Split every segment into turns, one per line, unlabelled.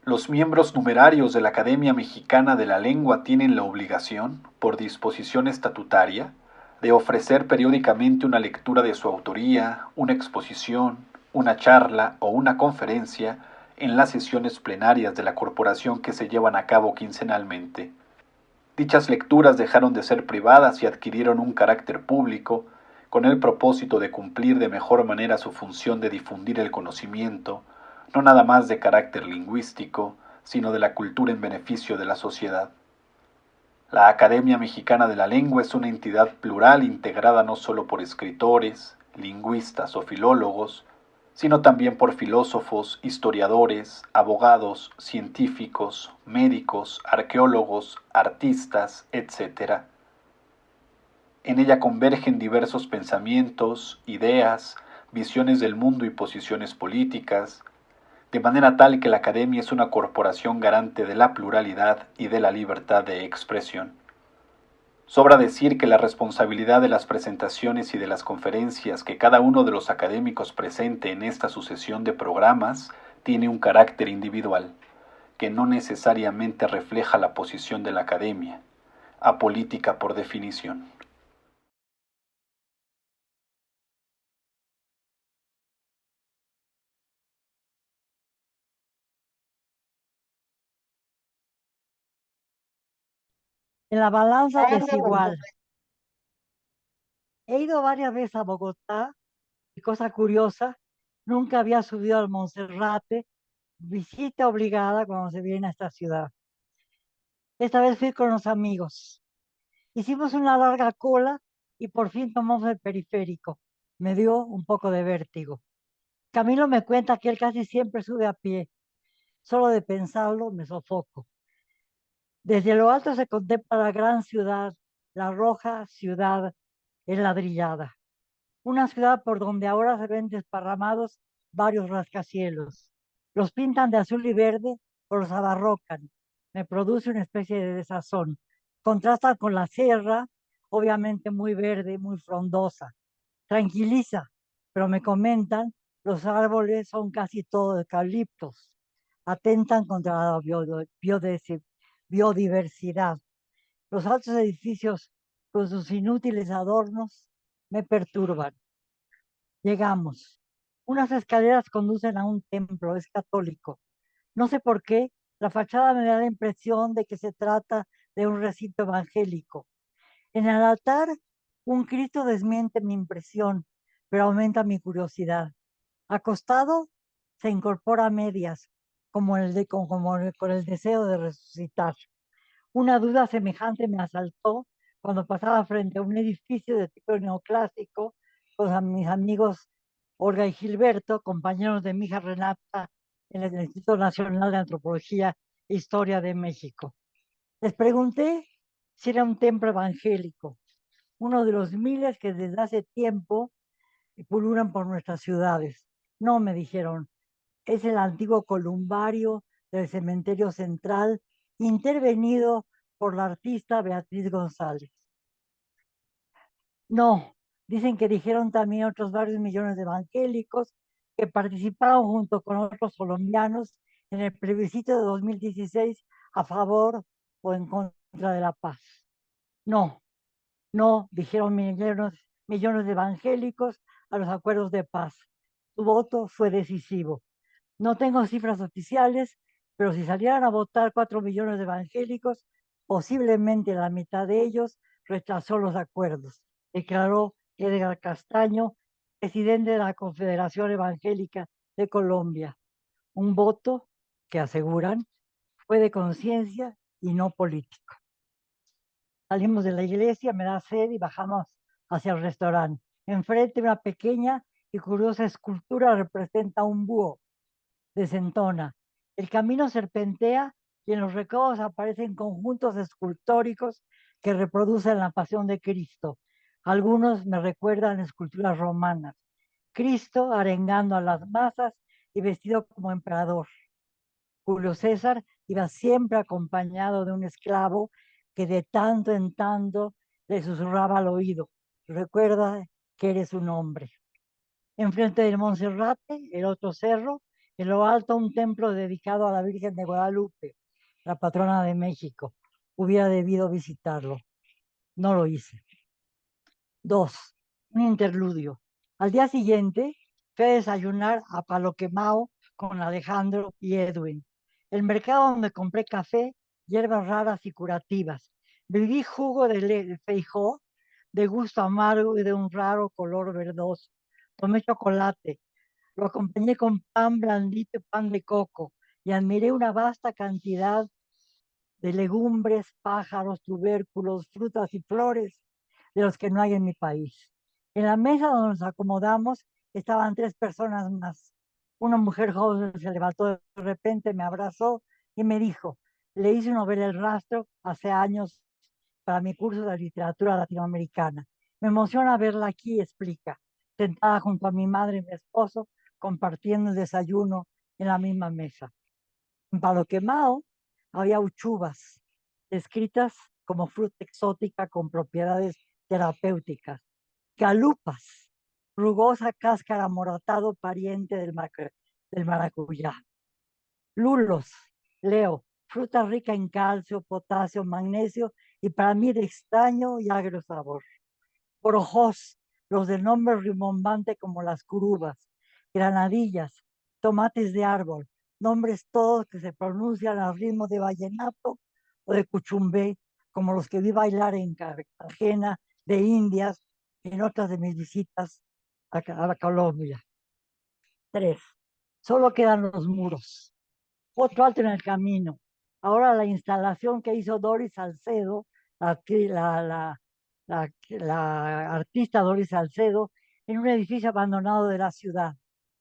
Los miembros numerarios de la Academia Mexicana de la Lengua tienen la obligación, por disposición estatutaria, de ofrecer periódicamente una lectura de su autoría, una exposición, una charla o una conferencia en las sesiones plenarias de la corporación que se llevan a cabo quincenalmente. Dichas lecturas dejaron de ser privadas y adquirieron un carácter público, con el propósito de cumplir de mejor manera su función de difundir el conocimiento, no nada más de carácter lingüístico, sino de la cultura en beneficio de la sociedad. La Academia Mexicana de la Lengua es una entidad plural integrada no solo por escritores, lingüistas o filólogos, sino también por filósofos, historiadores, abogados, científicos, médicos, arqueólogos, artistas, etc. En ella convergen diversos pensamientos, ideas, visiones del mundo y posiciones políticas, de manera tal que la Academia es una corporación garante de la pluralidad y de la libertad de expresión. Sobra decir que la responsabilidad de las presentaciones y de las conferencias que cada uno de los académicos presente en esta sucesión de programas tiene un carácter individual, que no necesariamente refleja la posición de la Academia, apolítica por definición.
En la balanza desigual. He ido varias veces a Bogotá y cosa curiosa, nunca había subido al Monserrate, visita obligada cuando se viene a esta ciudad. Esta vez fui con los amigos. Hicimos una larga cola y por fin tomamos el periférico. Me dio un poco de vértigo. Camilo me cuenta que él casi siempre sube a pie. Solo de pensarlo me sofoco. Desde lo alto se contempla la gran ciudad, la roja ciudad enladrillada. Una ciudad por donde ahora se ven desparramados varios rascacielos. Los pintan de azul y verde o los abarrocan. Me produce una especie de desazón. Contrastan con la sierra, obviamente muy verde, muy frondosa. Tranquiliza, pero me comentan, los árboles son casi todos eucaliptos. Atentan contra la biodiversidad. Los altos edificios con sus inútiles adornos me perturban. Llegamos. Unas escaleras conducen a un templo, es católico. No sé por qué, la fachada me da la impresión de que se trata de un recinto evangélico. En el altar, un Cristo desmiente mi impresión, pero aumenta mi curiosidad. Acostado, se incorpora a medias, con el deseo de resucitar. Una duda semejante me asaltó cuando pasaba frente a un edificio de tipo neoclásico con mis amigos Olga y Gilberto, compañeros de mi hija Renata en el Instituto Nacional de Antropología e Historia de México. Les pregunté si era un templo evangélico, uno de los miles que desde hace tiempo pululan por nuestras ciudades. No, me dijeron, es el antiguo columbario del cementerio central, intervenido por la artista Beatriz González. No, dicen que dijeron también otros varios millones de evangélicos que participaron junto con otros colombianos en el plebiscito de 2016 a favor o en contra de la paz. No, no, dijeron millones de evangélicos a los acuerdos de paz. Su voto fue decisivo. No tengo cifras oficiales, pero si salieran a votar 4 millones de evangélicos, posiblemente la mitad de ellos rechazó los acuerdos, declaró Edgar Castaño, presidente de la Confederación Evangélica de Colombia. Un voto que aseguran fue de conciencia y no político. Salimos de la iglesia, me da sed y bajamos hacia el restaurante. Enfrente una pequeña y curiosa escultura representa un búho desentona. El camino serpentea y en los recodos aparecen conjuntos escultóricos que reproducen la pasión de Cristo. Algunos me recuerdan esculturas romanas. Cristo arengando a las masas y vestido como emperador. Julio César iba siempre acompañado de un esclavo que de tanto en tanto le susurraba al oído. Recuerda que eres un hombre. Enfrente del Monserrate, el otro cerro, En lo alto, un templo dedicado a la Virgen de Guadalupe, la patrona de México. Hubiera debido visitarlo. No lo hice. 2. Un interludio. Al día siguiente, fui a desayunar a Palo Quemao con Alejandro y Edwin. El mercado donde compré café, hierbas raras y curativas. Bebí jugo de feijó de gusto amargo y de un raro color verdoso. Tomé chocolate. Lo acompañé con pan blandito y pan de coco y admiré una vasta cantidad de legumbres, pájaros, tubérculos, frutas y flores de los que no hay en mi país. En la mesa donde nos acomodamos estaban tres personas más. Una mujer joven se levantó de repente, me abrazó y me dijo, le hice una novela El Rastro hace años para mi curso de literatura latinoamericana. Me emociona verla aquí, explica, sentada junto a mi madre y mi esposo, compartiendo el desayuno en la misma mesa. En Palo Quemado había uchuvas, descritas como fruta exótica con propiedades terapéuticas. Calupas, rugosa cáscara amoratado pariente del maracuyá. Lulos, leo, fruta rica en calcio, potasio, magnesio y para mí de extraño y agrio sabor. Porojos, los de nombre rimbombante como las curubas, granadillas, tomates de árbol, nombres todos que se pronuncian al ritmo de vallenato o de cuchumbé, como los que vi bailar en Cartagena, de Indias, y en otras de mis visitas a Colombia. 3. Solo quedan los muros. Otro alto en el camino. Ahora la instalación que hizo Doris Salcedo, la artista Doris Salcedo, en un edificio abandonado de la ciudad.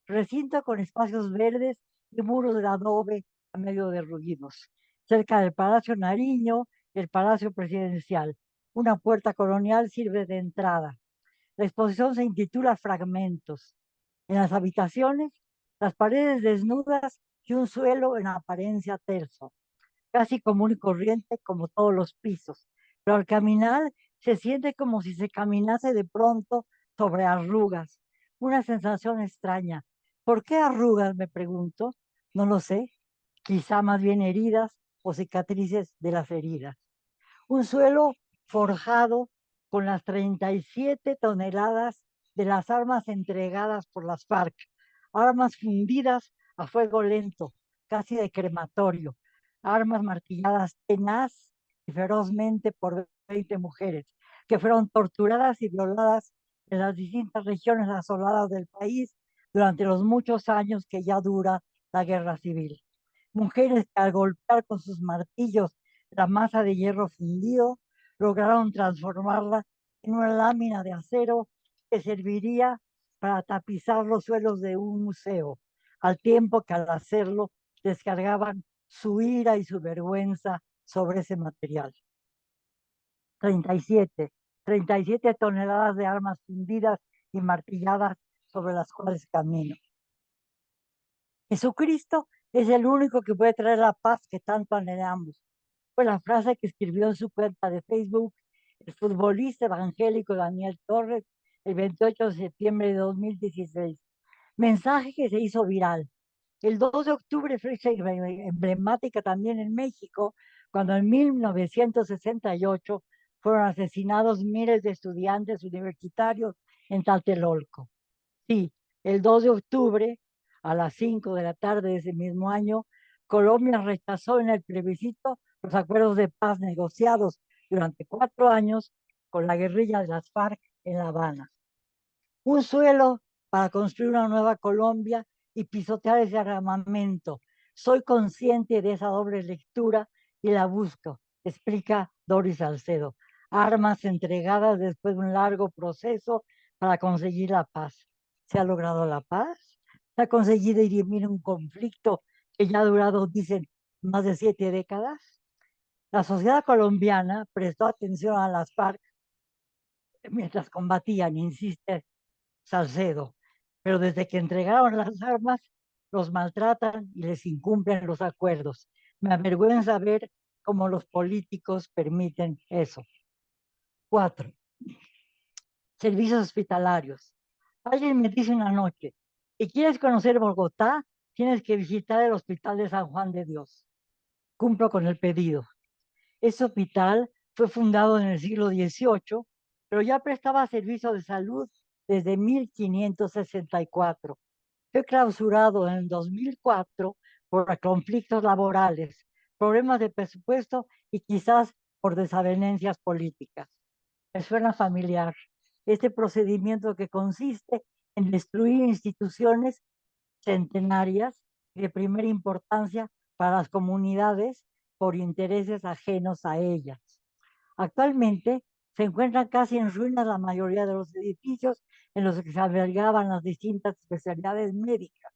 Recinto con espacios verdes y muros de adobe a medio derruidos. Cerca del Palacio Nariño y el Palacio Presidencial. Una puerta colonial sirve de entrada. La exposición se intitula Fragmentos. En las habitaciones, las paredes desnudas y un suelo en apariencia terso, casi común y corriente como todos los pisos, pero al caminar se siente como si se caminase de pronto sobre arrugas, una sensación extraña. ¿Por qué arrugas? Me pregunto. No lo sé. Quizá más bien heridas o cicatrices de las heridas. Un suelo forjado con las 37 toneladas de las armas entregadas por las FARC, armas fundidas a fuego lento, casi de crematorio, armas martilladas tenaz y ferozmente por 20 mujeres que fueron torturadas y violadas en las distintas regiones asoladas del país durante los muchos años que ya dura la guerra civil. Mujeres que al golpear con sus martillos la masa de hierro fundido lograron transformarla en una lámina de acero que serviría para tapizar los suelos de un museo, al tiempo que al hacerlo descargaban su ira y su vergüenza sobre ese material. 37, 37 toneladas de armas fundidas y martilladas sobre las cuales camino. Jesucristo es el único que puede traer la paz que tanto anhelamos. Fue la frase que escribió en su cuenta de Facebook el futbolista evangélico Daniel Torres el 28 de septiembre de 2016. Mensaje que se hizo viral. El 2 de octubre fue emblemática también en México, cuando en 1968 fueron asesinados miles de estudiantes universitarios en Tlatelolco. Sí, el 2 de octubre, a las 5 de la tarde de ese mismo año, Colombia rechazó en el plebiscito los acuerdos de paz negociados durante 4 años con la guerrilla de las FARC en La Habana. Un suelo para construir una nueva Colombia y pisotear ese armamento. Soy consciente de esa doble lectura y la busco, explica Doris Salcedo. Armas entregadas después de un largo proceso para conseguir la paz. ¿Se ha logrado la paz? ¿Se ha conseguido dirimir un conflicto que ya ha durado, dicen, más de 7 décadas? La sociedad colombiana prestó atención a las FARC mientras combatían, insiste Salcedo, pero desde que entregaron las armas, los maltratan y les incumplen los acuerdos. Me avergüenza ver cómo los políticos permiten eso. 4. Servicios hospitalarios. Alguien me dice una noche, ¿y quieres conocer Bogotá? tienes que visitar el Hospital de San Juan de Dios. Cumplo con el pedido. Ese hospital fue fundado en el siglo XVIII, pero ya prestaba servicio de salud desde 1564. Fue clausurado en 2004 por conflictos laborales, problemas de presupuesto y quizás por desavenencias políticas. Me suena familiar este procedimiento que consiste en destruir instituciones centenarias de primera importancia para las comunidades por intereses ajenos a ellas. Actualmente se encuentran casi en ruinas la mayoría de los edificios en los que se albergaban las distintas especialidades médicas.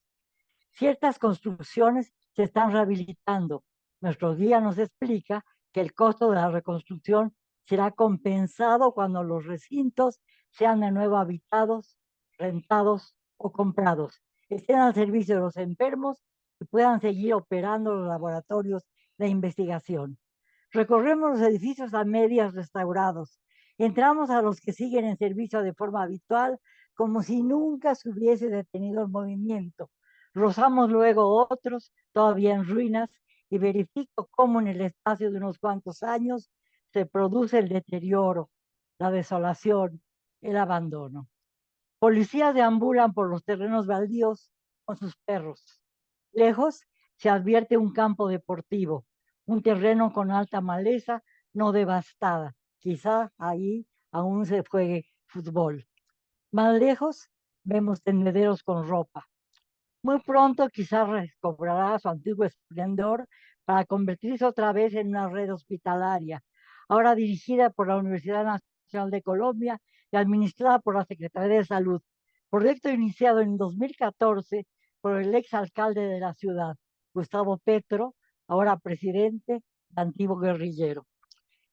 Ciertas construcciones se están rehabilitando. Nuestro guía nos explica que el costo de la reconstrucción será compensado cuando los recintos sean de nuevo habitados, rentados o comprados, estén al servicio de los enfermos y puedan seguir operando los laboratorios de investigación. Recorremos los edificios a medias restaurados. Entramos a los que siguen en servicio de forma habitual, como si nunca se hubiese detenido el movimiento. Rozamos luego otros, todavía en ruinas, y verifico cómo en el espacio de unos cuantos años se produce el deterioro, la desolación, el abandono. Policías deambulan por los terrenos baldíos con sus perros. Lejos se advierte un campo deportivo, un terreno con alta maleza no devastada. Quizá ahí aún se juegue fútbol. Más lejos vemos tendederos con ropa. Muy pronto quizás recobrará su antiguo esplendor para convertirse otra vez en una red hospitalaria, ahora dirigida por la Universidad Nacional de Colombia y administrada por la Secretaría de Salud. Proyecto iniciado en 2014 por el exalcalde de la ciudad, Gustavo Petro, ahora presidente, antiguo guerrillero.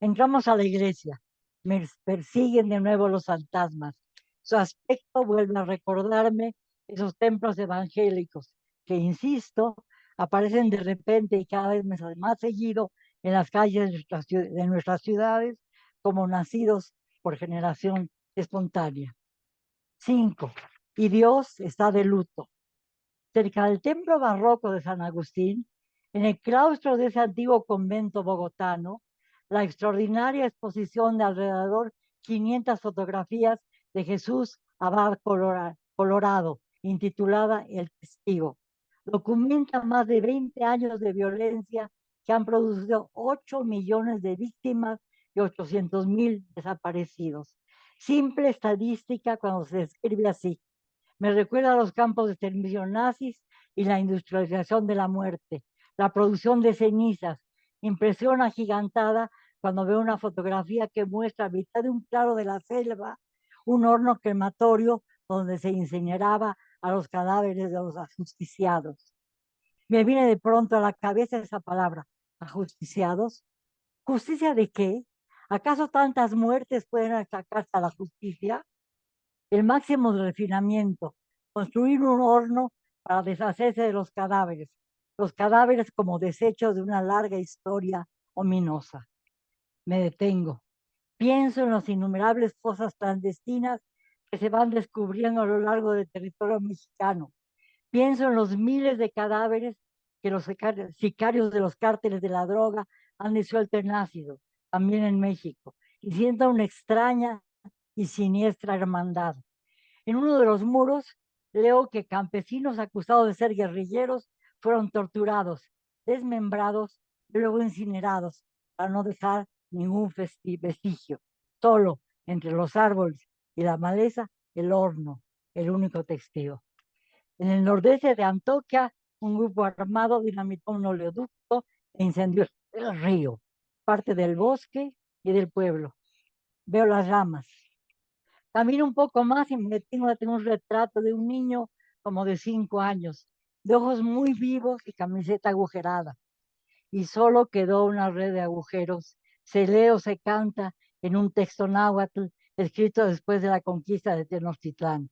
Entramos a la iglesia. Me persiguen de nuevo los fantasmas. Su aspecto vuelve a recordarme esos templos evangélicos que, insisto, aparecen de repente y cada vez más seguido en las calles de nuestras ciudades como nacidos por generación espontánea. 5. Y Dios está de luto. Cerca del templo barroco de San Agustín, en el claustro de ese antiguo convento bogotano, la extraordinaria exposición de alrededor 500 fotografías de Jesús Abad Colorado, intitulada El Testigo, documenta más de 20 años de violencia que han producido 8 millones de víctimas y 800,000 desaparecidos. Simple estadística cuando se describe así. Me recuerda a los campos de exterminio nazis y la industrialización de la muerte, la producción de cenizas. Impresión agigantada cuando veo una fotografía que muestra a mitad de un claro de la selva un horno crematorio donde se incineraba a los cadáveres de los ajusticiados. Me viene de pronto a la cabeza esa palabra, ajusticiados. ¿Justicia de qué? ¿Acaso tantas muertes pueden achacarse a la justicia? El máximo de refinamiento, construir un horno para deshacerse de los cadáveres como desechos de una larga historia ominosa. Me detengo, pienso en las innumerables fosas clandestinas que se van descubriendo a lo largo del territorio mexicano. Pienso en los miles de cadáveres que los sicarios de los cárteles de la droga han disuelto en ácido, también en México, y siento una extraña y siniestra hermandad. En uno de los muros leo que campesinos acusados de ser guerrilleros fueron torturados, desmembrados y luego incinerados para no dejar ningún vestigio. Solo entre los árboles y la maleza, el horno, el único testigo. En el nordeste de Antioquia, un grupo armado dinamitó un oleoducto e incendió el río, parte del bosque y del pueblo. Veo las ramas, camino un poco más y me detengo a tener un retrato de un niño como de 5 años, de ojos muy vivos y camiseta agujerada. Y solo quedó una red de agujeros. Se lee o se canta en un texto náhuatl escrito después de la conquista de Tenochtitlán.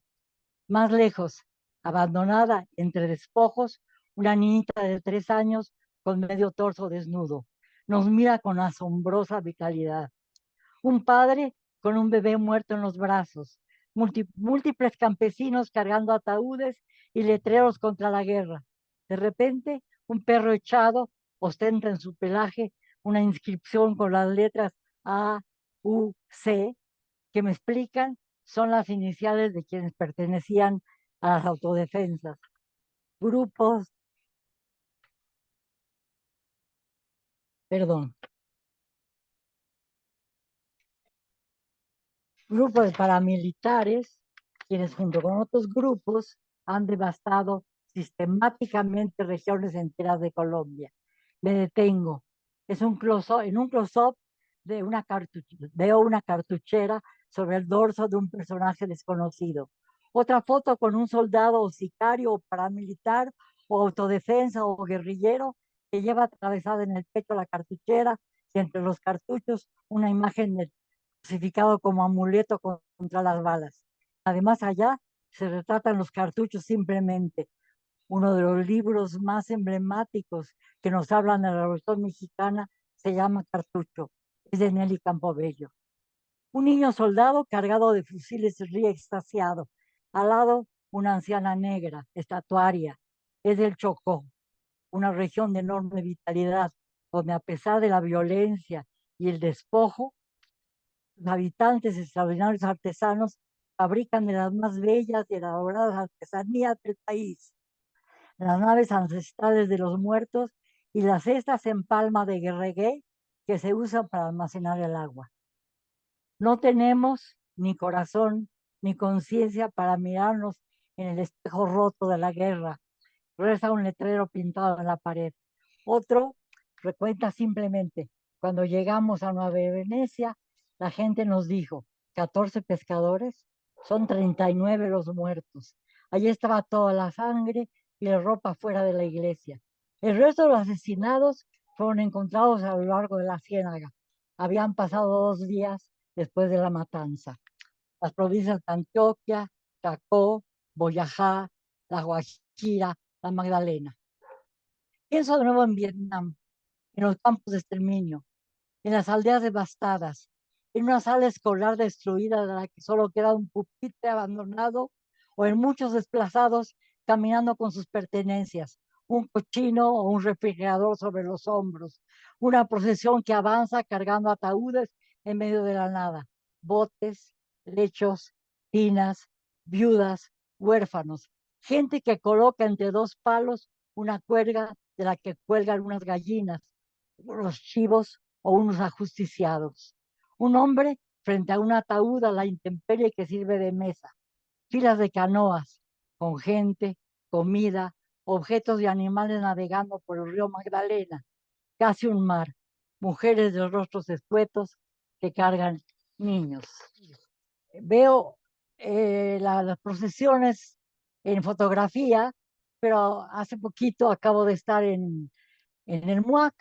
Más lejos, abandonada entre despojos, una niñita de 3 años con medio torso desnudo. Nos mira con asombrosa vitalidad. Un padre con un bebé muerto en los brazos, múltiples campesinos cargando ataúdes y letreros contra la guerra. De repente, un perro echado ostenta en su pelaje una inscripción con las letras A, U, C, que me explican son las iniciales de quienes pertenecían a las autodefensas. Grupos, perdón, grupos de paramilitares, quienes junto con otros grupos han devastado sistemáticamente regiones enteras de Colombia. Me detengo. En un close-up de veo una cartuchera sobre el dorso de un personaje desconocido. Otra foto con un soldado o sicario o paramilitar o autodefensa o guerrillero que lleva atravesada en el pecho la cartuchera y entre los cartuchos una imagen del crucificado como amuleto contra las balas. Además, allá se retratan los cartuchos simplemente. Uno de los libros más emblemáticos que nos hablan de la Revolución Mexicana se llama Cartucho. Es de Nelly Campobello. Un niño soldado cargado de fusiles ríe extasiado. Al lado, una anciana negra, estatuaria. Es del Chocó, una región de enorme vitalidad, donde a pesar de la violencia y el despojo, los habitantes, extraordinarios artesanos, fabrican de las más bellas y elaboradas artesanías del país. Las naves ancestrales de los muertos y las cestas en palma de guerregué que se usan para almacenar el agua. No tenemos ni corazón ni conciencia para mirarnos en el espejo roto de la guerra. Reza un letrero pintado en la pared. Otro recuenta simplemente, cuando llegamos a Nueva Venecia, la gente nos dijo, 14 pescadores, son 39 los muertos. Allí estaba toda la sangre y la ropa fuera de la iglesia. El resto de los asesinados fueron encontrados a lo largo de la ciénaga. Habían pasado 2 días después de la matanza. Las provincias de Antioquia, Chacó, Boyajá, La Guajira, La Magdalena. Pienso de nuevo en Vietnam, en los campos de exterminio, en las aldeas devastadas, en una sala escolar destruida de la que solo queda un pupitre abandonado, o en muchos desplazados caminando con sus pertenencias, un cochino o un refrigerador sobre los hombros, una procesión que avanza cargando ataúdes en medio de la nada, botes, lechos, tinas, viudas, huérfanos, gente que coloca entre dos palos una cuerda de la que cuelgan unas gallinas, unos chivos o unos ajusticiados. Un hombre frente a un ataúd a la intemperie que sirve de mesa. Filas de canoas con gente, comida, objetos y animales navegando por el río Magdalena. Casi un mar. Mujeres de rostros escuetos que cargan niños. Veo las procesiones en fotografía, pero hace poquito acabo de estar en el MUAC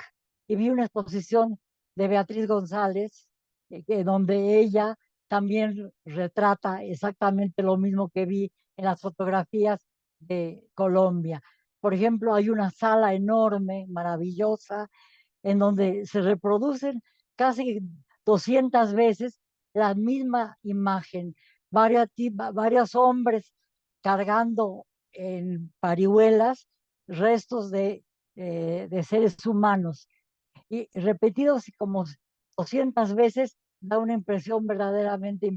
y vi una exposición de Beatriz González, donde ella también retrata exactamente lo mismo que vi en las fotografías de Colombia. Por ejemplo, hay una sala enorme, maravillosa, en donde se reproducen casi 200 veces la misma imagen, varios hombres cargando en parihuelas restos de seres humanos y repetidos como 200 veces da una impresión verdaderamente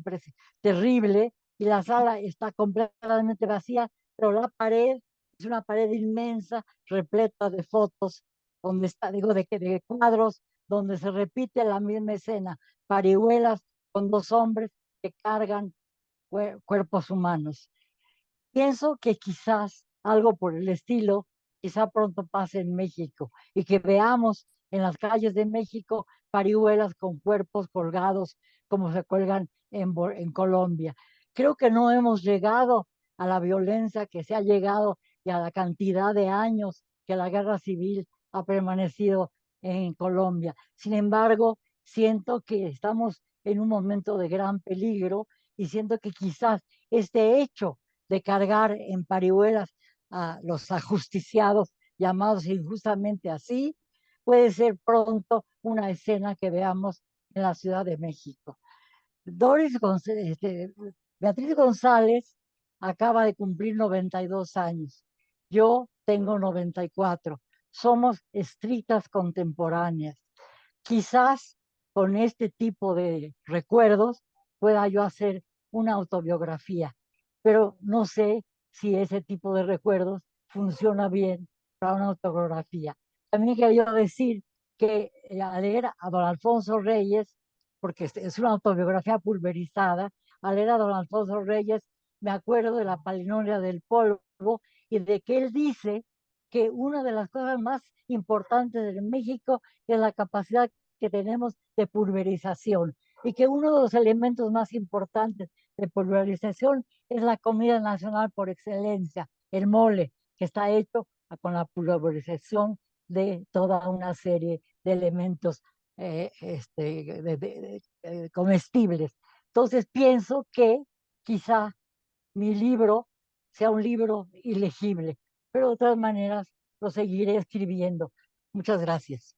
terrible y la sala está completamente vacía, pero la pared es una pared inmensa, repleta de fotos, donde está, digo, de cuadros, donde se repite la misma escena, parihuelas con dos hombres que cargan cuerpos humanos. Pienso que quizás algo por el estilo, quizá pronto pase en México y que veamos en las calles de México parihuelas con cuerpos colgados como se cuelgan en Colombia. Creo que no hemos llegado a la violencia que se ha llegado y a la cantidad de años que la guerra civil ha permanecido en Colombia. Sin embargo, siento que estamos en un momento de gran peligro y siento que quizás este hecho de cargar en parihuelas a los ajusticiados, llamados injustamente así, puede ser pronto una escena que veamos en la Ciudad de México. Beatriz González acaba de cumplir 92 años. Yo tengo 94. Somos estrictas contemporáneas. Quizás con este tipo de recuerdos pueda yo hacer una autobiografía, pero no sé si ese tipo de recuerdos funciona bien para una autobiografía. También quería decir que al leer a don Alfonso Reyes, porque es una autobiografía pulverizada, al leer a don Alfonso Reyes me acuerdo de la palinoria del polvo y de que él dice que una de las cosas más importantes de México es la capacidad que tenemos de pulverización y que uno de los elementos más importantes de pulverización es la comida nacional por excelencia, el mole, que está hecho con la pulverización de toda una serie de elementos comestibles. Entonces pienso que quizá mi libro sea un libro ilegible, pero de todas maneras lo seguiré escribiendo. Muchas gracias.